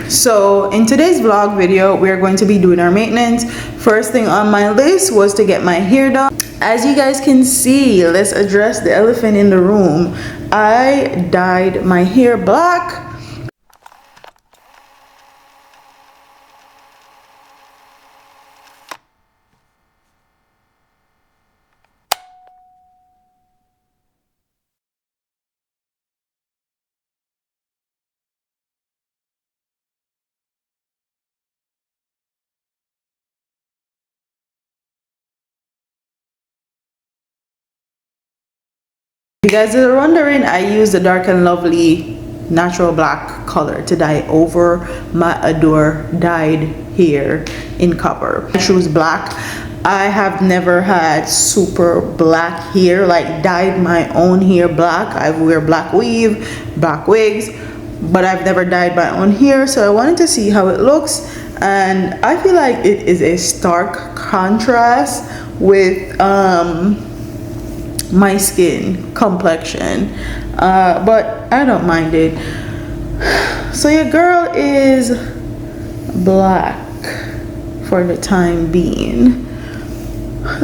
So in today's vlog video, we are going to be doing our maintenance. First thing on my list was to get my hair done. As you guys can see, let's address the elephant in the room. I dyed my hair black. If you guys are wondering, I use the Dark and Lovely natural black color to dye over my Adore dyed hair in copper. I choose black. I have never had super black hair, like dyed my own hair black. I wear black weave, black wigs, but I've never dyed my own hair, so I wanted to see how it looks. And I feel like it is a stark contrast with my skin complexion, but I don't mind it. So your girl is black for the time being.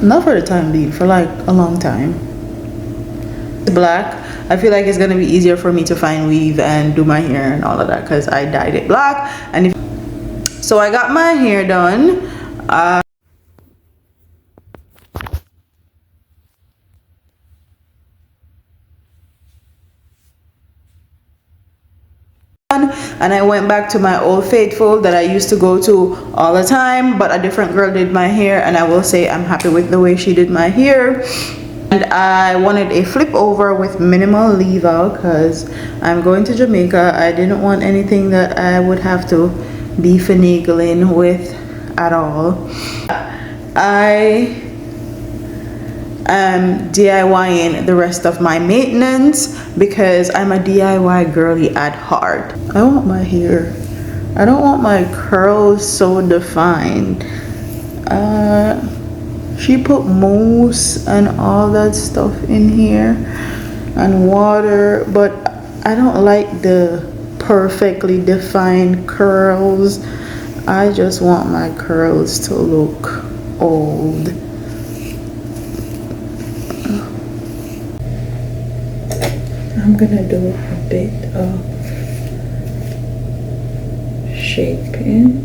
Not for the time being, for like a long time. Black. I feel like it's gonna be easier for me to find weave and do my hair and all of that because I dyed it black. And so I got my hair done. And I went back to my old faithful that I used to go to all the time, but a different girl did my hair, and I will say I'm happy with the way she did my hair. And I wanted a flip over with minimal leave out because I'm going to Jamaica. I didn't want anything that I would have to be finagling with at all. I am DIYing the rest of my maintenance because I'm a DIY girly at heart. I want my hair, I don't want my curls so defined. She put mousse and all that stuff in here and water, but I don't like the perfectly defined curls. I just want my curls to look old. I'm gonna do a bit of shaping.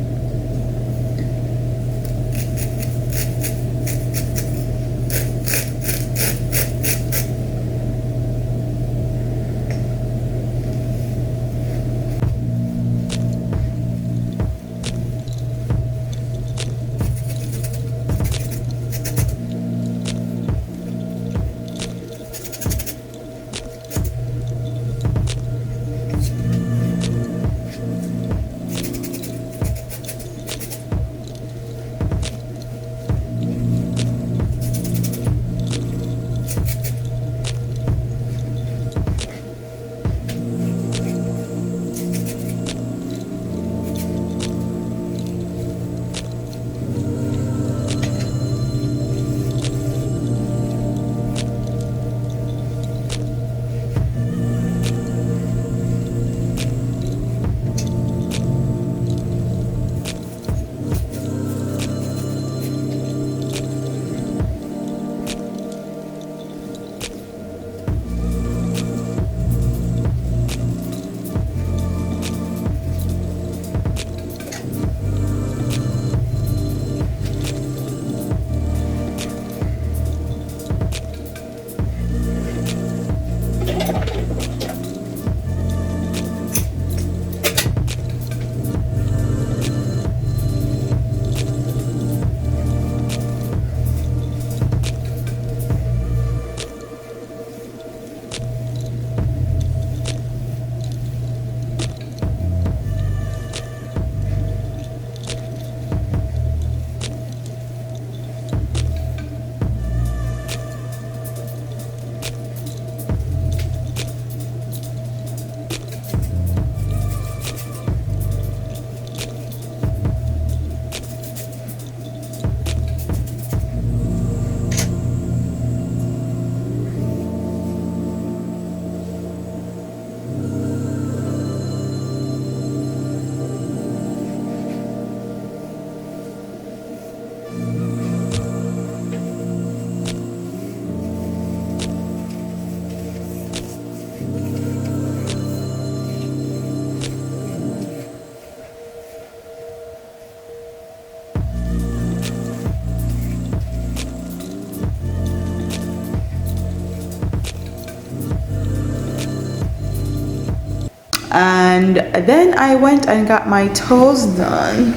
And then I went and got my toes done.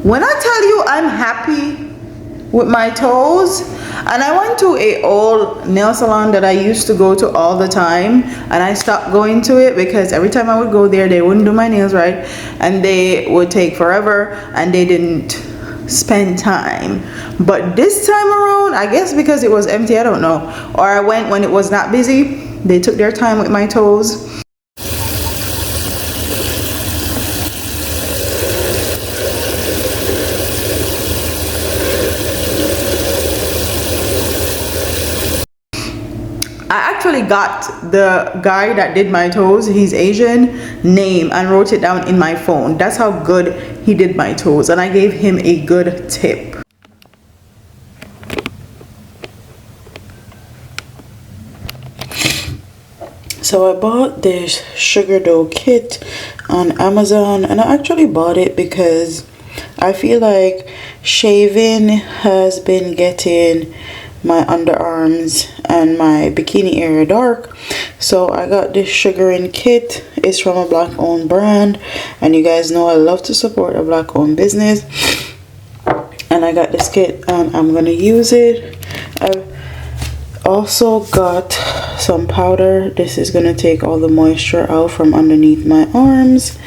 When I tell you I'm happy with my toes, and I went to a old nail salon that I used to go to all the time, and I stopped going to it because every time I would go there they wouldn't do my nails right, and they would take forever, and they didn't spend time. But this time around, I guess because it was empty, I don't know, or I went when it was not busy, they took their time with my toes. I actually got the guy that did my toes, he's Asian, name and wrote it down in my phone. That's how good he did my toes, and I gave him a good tip. So I bought this sugar dough kit on Amazon, and I actually bought it because I feel like shaving has been getting my underarms and my bikini area dark. So I got this sugaring kit. It's from a black owned brand, and you guys know I love to support a black owned business. And I got this kit and I'm gonna use it. I've also got some powder. This is gonna take all the moisture out from underneath my arms,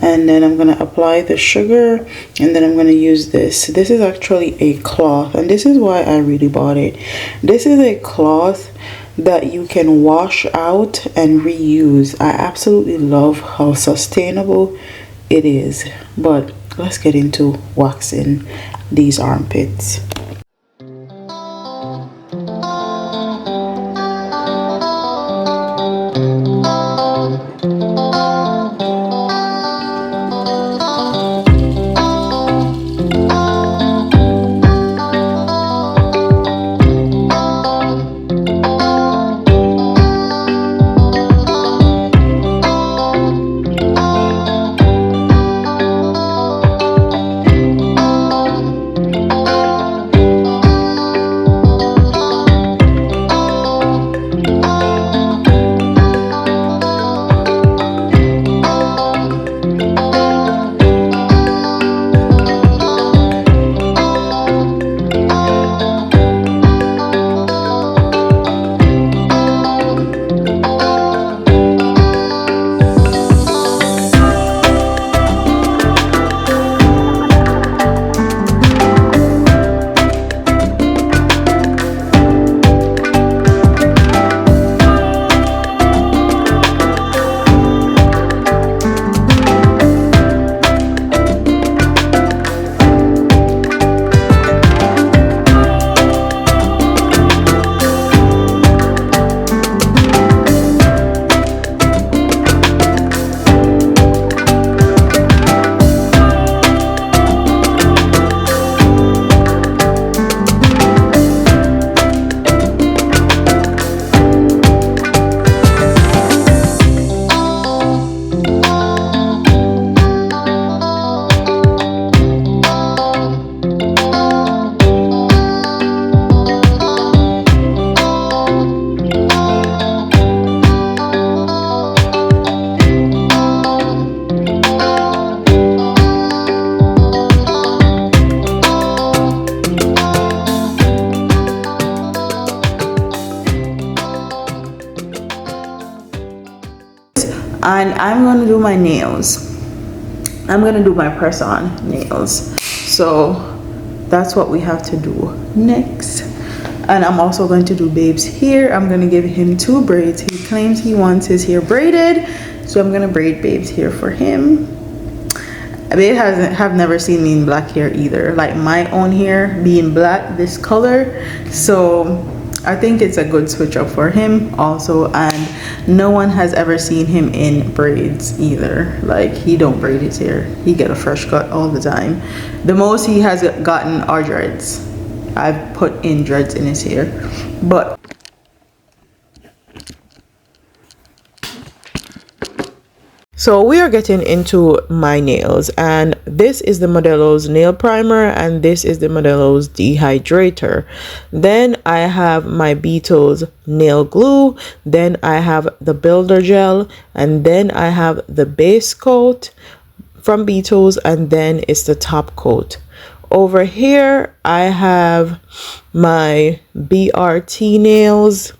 and then I'm gonna apply the sugar, and then I'm gonna use this. This is actually a cloth, and this is why I really bought it. This is a cloth that you can wash out and reuse. I absolutely love how sustainable it is. But let's get into waxing these armpits. And I'm gonna do my nails. I'm gonna do my press on nails. So that's what we have to do next. And I'm also going to do Babe's hair. I'm gonna give him 2 braids. He claims he wants his hair braided, so I'm gonna braid Babe's hair for him. Babe have never seen me in black hair either, like my own hair being black this color. So I think it's a good switch up for him also, and no one has ever seen him in braids either. Like, he don't braid his hair, he get a fresh cut all the time. The most he has gotten are dreads. I've put in dreads in his hair, but So we are getting into my nails, and this is the Modelo's nail primer and this is the Modelo's dehydrator. Then I have my Beetles nail glue, then I have the builder gel, and then I have the base coat from Beetles, and then it's the top coat. Over here I have my BRT nails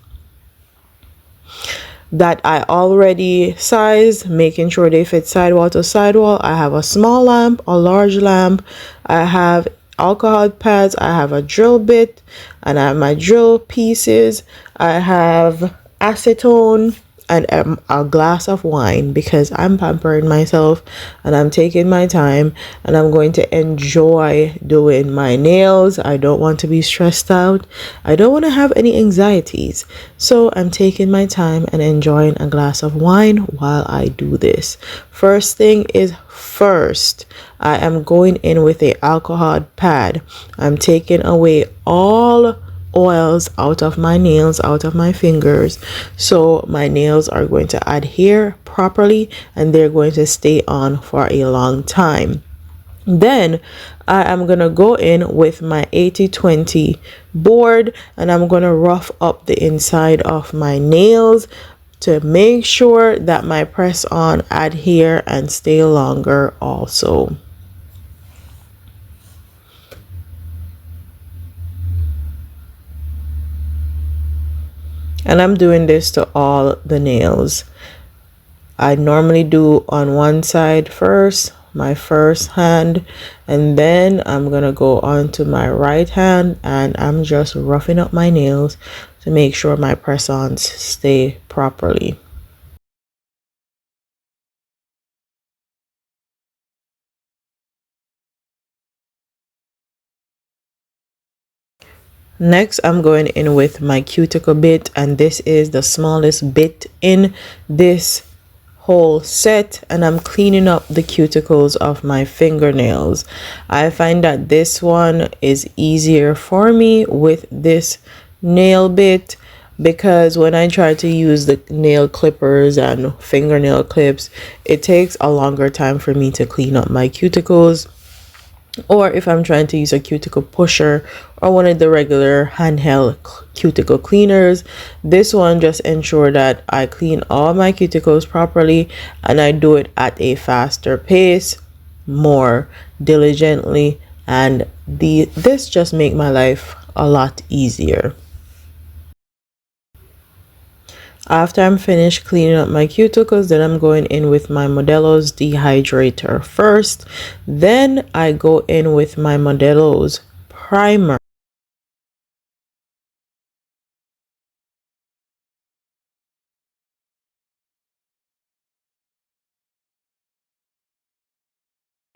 that I already sized, making sure they fit sidewall to sidewall. I have a small lamp, a large lamp, I have alcohol pads, I have a drill bit, and I have my drill pieces, I have acetone, and a glass of wine, because I'm pampering myself and I'm taking my time and I'm going to enjoy doing my nails. I don't want to be stressed out. I don't want to have any anxieties. So I'm taking my time and enjoying a glass of wine while I do this. First thing is first, I am going in with a alcohol pad. I'm taking away all oils out of my nails, out of my fingers, so my nails are going to adhere properly and they're going to stay on for a long time. Then I am going to go in with my 80-20 board and I'm going to rough up the inside of my nails to make sure that my press on adhere and stay longer also. And I'm doing this to all the nails. I normally do on one side first, my first hand, and then I'm gonna go on to my right hand and I'm just roughing up my nails to make sure my press-ons stay properly. Next, I'm going in with my cuticle bit, and this is the smallest bit in this whole set, and I'm cleaning up the cuticles of my fingernails. I find that this one is easier for me with this nail bit, because when I try to use the nail clippers and fingernail clips, it takes a longer time for me to clean up my cuticles. Or if I'm trying to use a cuticle pusher or one of the regular handheld cuticle cleaners, this one just ensure that I clean all my cuticles properly and I do it at a faster pace, more diligently, and this just make my life a lot easier. After I'm finished cleaning up my cuticles, then I'm going in with my Modelo's dehydrator first. Then I go in with my Modelo's primer.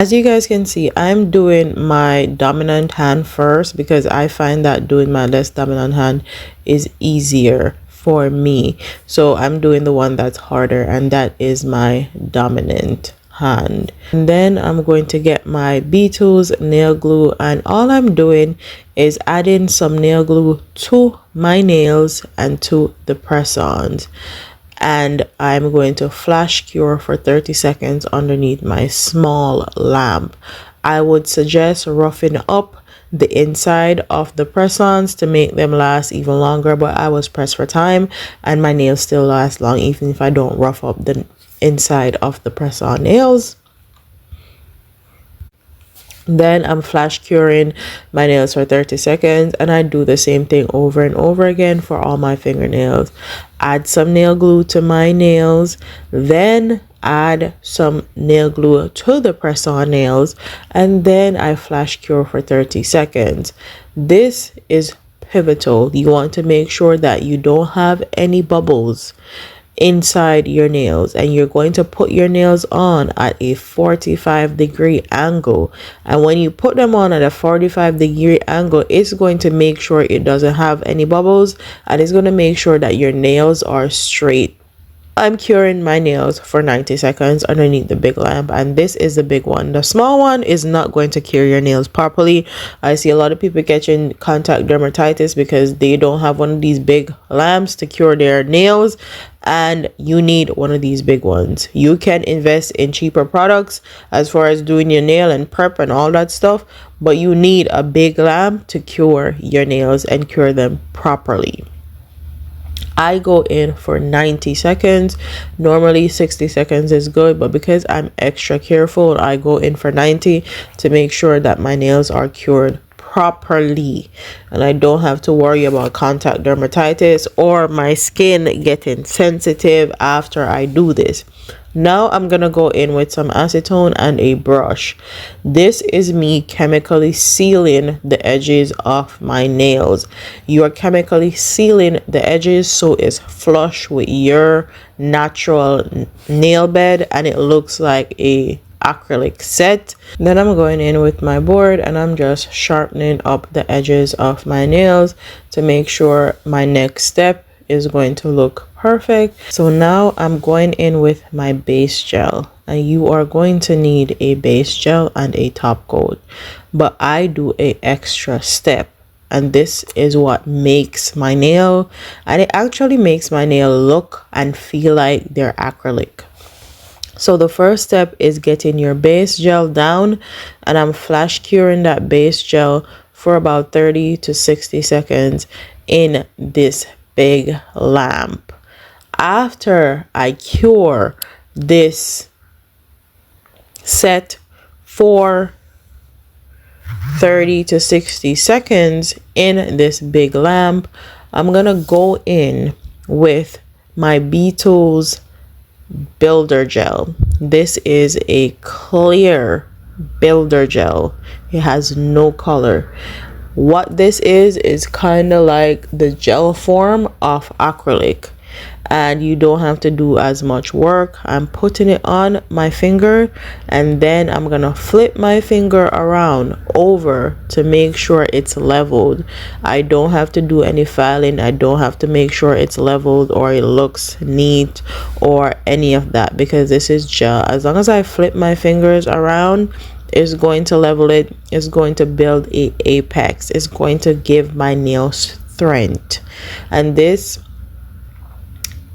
As you guys can see, I'm doing my dominant hand first because I find that doing my less dominant hand is easier for me. So I'm doing the one that's harder, and that is my dominant hand. And then I'm going to get my Beetles nail glue, and all I'm doing is adding some nail glue to my nails and to the press-ons. And I'm going to flash cure for 30 seconds underneath my small lamp. I would suggest roughing up the inside of the press-ons to make them last even longer, but I was pressed for time and my nails still last long even if I don't rough up the inside of the press-on nails. Then I'm flash curing my nails for 30 seconds, and I do the same thing over and over again for all my fingernails. Add some nail glue to my nails, then add some nail glue to the press-on nails, and then I flash cure for 30 seconds. This is pivotal. You want to make sure that you don't have any bubbles inside your nails, and you're going to put your nails on at a 45-degree angle, and when you put them on at a 45-degree angle, it's going to make sure it doesn't have any bubbles, and it's going to make sure that your nails are straight. I'm curing my nails for 90 seconds underneath the big lamp, and this is the big one. The small one is not going to cure your nails properly. I see a lot of people catching contact dermatitis because they don't have one of these big lamps to cure their nails, and you need one of these big ones. You can invest in cheaper products as far as doing your nail and prep and all that stuff, but you need a big lamp to cure your nails and cure them properly. I go in for 90 seconds. Normally 60 seconds is good, but because I'm extra careful, I go in for 90 to make sure that my nails are cured properly and I don't have to worry about contact dermatitis or my skin getting sensitive after I do this. Now I'm gonna go in with some acetone and a brush. This is me chemically sealing the edges of my nails. You are chemically sealing the edges so it's flush with your natural nail bed and it looks like a acrylic set. Then I'm going in with my board and I'm just sharpening up the edges of my nails to make sure my next step is going to look perfect. So now I'm going in with my base gel, and you are going to need a base gel and a top coat, but I do a extra step, and this is what makes my nail, and it actually makes my nail look and feel like they're acrylic. So the first step is getting your base gel down, and I'm flash curing that base gel for about 30 to 60 seconds in this big lamp. After I cure this set for 30 to 60 seconds in this big lamp, I'm gonna go in with my Beetles builder gel. This is a clear builder gel. It has no color. What this is kind of like the gel form of acrylic, and you don't have to do as much work. I'm putting it on my finger, and then I'm gonna flip my finger around over to make sure it's leveled. I don't have to do any filing. I don't have to make sure it's leveled or it looks neat or any of that, because this is gel. As long as I flip my fingers around, it's going to level it. It's going to build a apex. It's going to give my nails strength, and this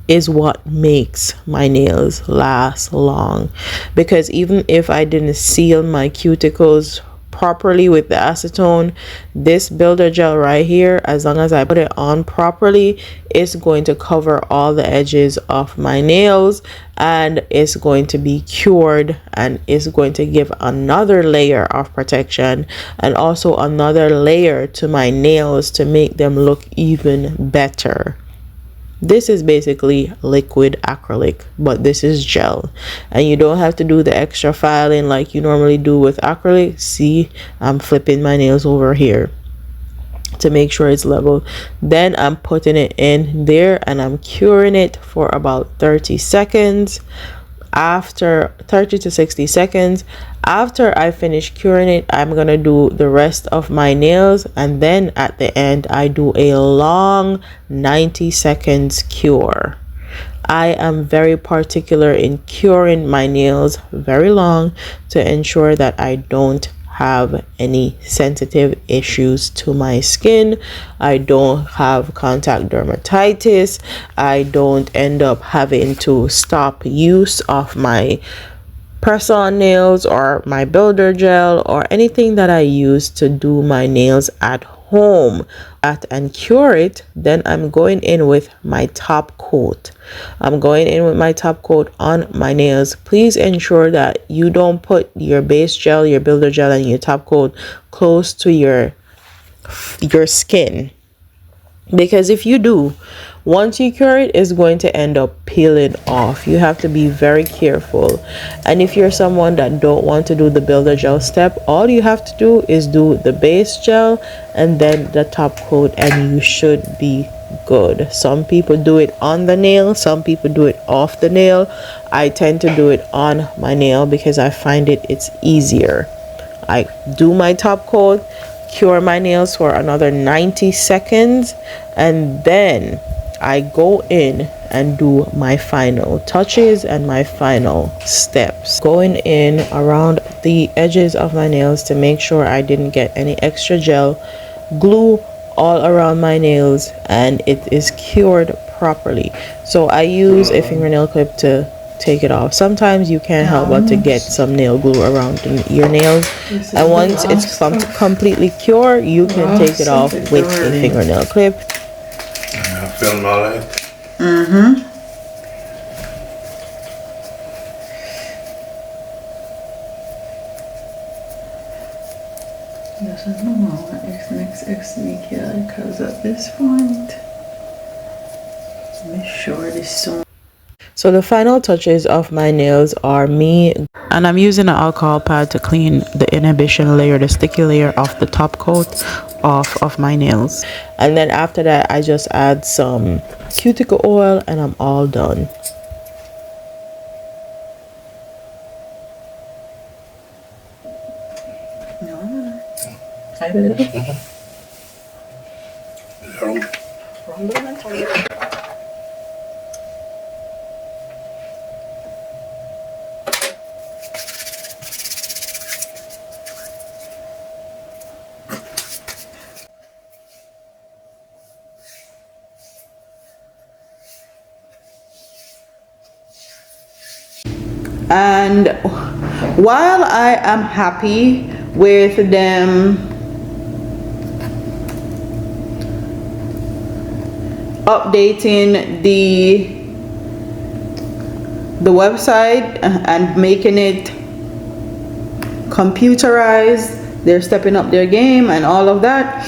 is what makes my nails last long. Because even if I didn't seal my cuticles properly with the acetone, this builder gel right here, as long as I put it on properly, it's going to cover all the edges of my nails, and it's going to be cured, and it's going to give another layer of protection and also another layer to my nails to make them look even better. This is basically liquid acrylic, but this is gel, and you don't have to do the extra filing like you normally do with acrylic. See, I'm flipping my nails over here to make sure it's level. Then I'm putting it in there and I'm curing it for about 30 seconds. After 30 to 60 seconds, after I finish curing it, I'm gonna do the rest of my nails, and then at the end I do a long 90 seconds cure. I am very particular in curing my nails very long to ensure that I don't have any sensitive issues to my skin. I don't have contact dermatitis. I don't end up having to stop use of my press-on nails or my builder gel or anything that I use to do my nails at home and cure it. Then I'm going in with my top coat. I'm going in with my top coat on my nails. Please ensure that you don't put your base gel, your builder gel, and your top coat close to your skin, because if you do, once you cure it, it's going to end up peeling off. You have to be very careful. And if you're someone that don't want to do the builder gel step, all you have to do is do the base gel and then the top coat, and you should be good. Some people do it on the nail, some people do it off the nail. I tend to do it on my nail because I find it's easier. I do my top coat, cure my nails for another 90 seconds, and then I go in and do my final touches and my final steps. Going in around the edges of my nails to make sure I didn't get any extra gel glue all around my nails and it is cured properly. So I use a fingernail clip to take it off. Sometimes you can't help but to get some nail glue around your nails, and once it's completely cured, you can take it off with a fingernail clip. Feeling all right? Mm-hmm. Yes, I don't know what next because at this point, make sure this so. So the final touches of my nails are me, and I'm using an alcohol pad to clean the inhibition layer, the sticky layer off the top coat off of my nails. And then after that, I just add some cuticle oil and I'm all done. And while I am happy with them updating the website and making it computerized, they're stepping up their game and all of that,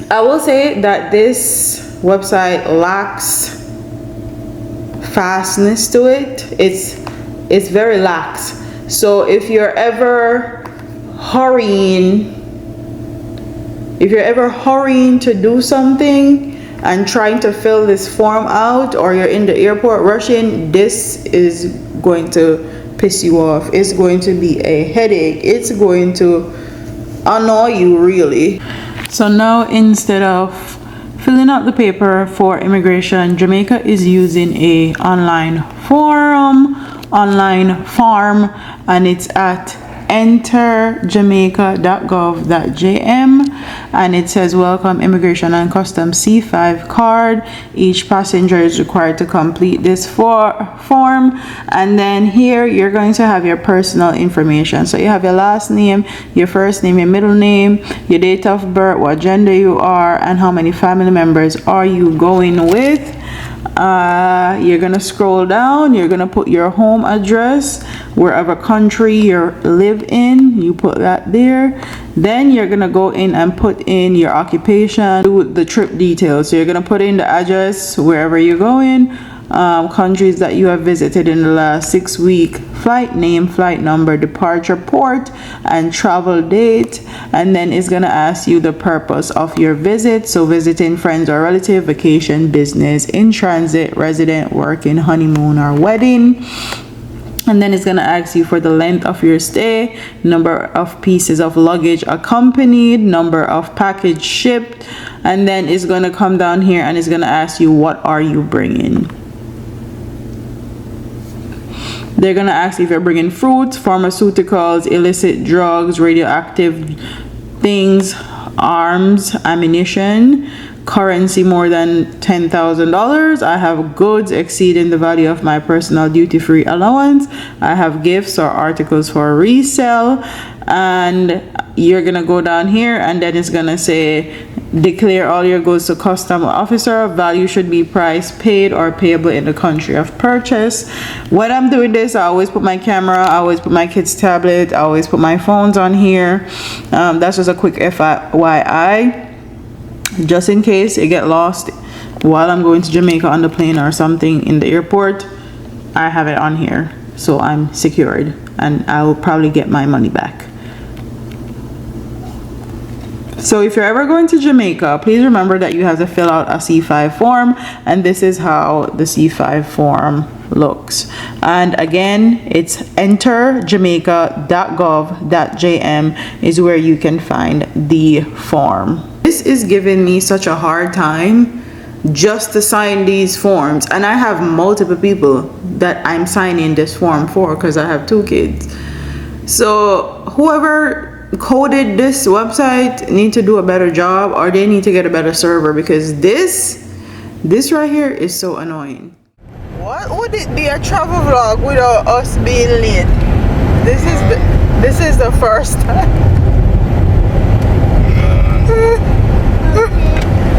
I will say that this website lacks fastness to it. It's very lax. So if you're ever hurrying to do something and trying to fill this form out, or you're in the airport rushing, this is going to piss you off. It's going to be a headache. It's going to annoy you, really. So now, instead of filling out the paper for immigration, Jamaica is using a online form, and it's at enterjamaica.gov.jm, and it says welcome immigration and customs C5 card. Each passenger is required to complete this form, and then here you're going to have your personal information. So you have your last name, your first name, your middle name, your date of birth, what gender you are, and how many family members are you going with. You're gonna scroll down, you're gonna put your home address, wherever country you live in, you put that there. Then you're gonna go in and put in your occupation, do the trip details. So you're gonna put in the address wherever you're going, countries that you have visited in the last 6 weeks, flight name, flight number, departure port, and travel date. And then it's gonna ask you the purpose of your visit. So visiting friends or relative, vacation, business, in transit, resident, working, honeymoon, or wedding. And then it's gonna ask you for the length of your stay, number of pieces of luggage accompanied, number of package shipped, and then it's gonna come down here and it's gonna ask you what are you bringing. They're gonna ask you if you're bringing fruits, pharmaceuticals, illicit drugs, radioactive things, arms, ammunition, currency more than $10,000. I have goods exceeding the value of my personal duty-free allowance. I have gifts or articles for resale. And you're gonna go down here and then it's gonna say declare all your goods to custom officer. Value should be price paid or payable in the country of purchase. When I'm doing this, I always put my camera, I always put my kids' tablet, I always put my phones on here. That's just a quick FYI, just in case it get lost while I'm going to Jamaica on the plane or something in the airport. I have it on here, so I'm secured and I'll probably get my money back. So if you're ever going to Jamaica, please remember that you have to fill out a C5 form, and this is how the C5 form looks. And again, it's enterjamaica.gov.jm is where you can find the form. This is giving me such a hard time just to sign these forms, and I have multiple people that I'm signing this form for because I have 2 kids. So whoever coded this website need to do a better job, or they need to get a better server, because this right here is so annoying. What would it be a travel vlog without us being late? This is the first time.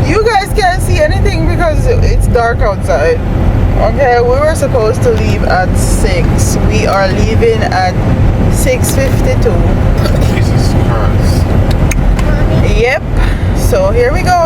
You guys can't see anything because it's dark outside. Okay, we were supposed to leave at 6. We are leaving at 6:52. Jesus Christ. Yep. So here we go.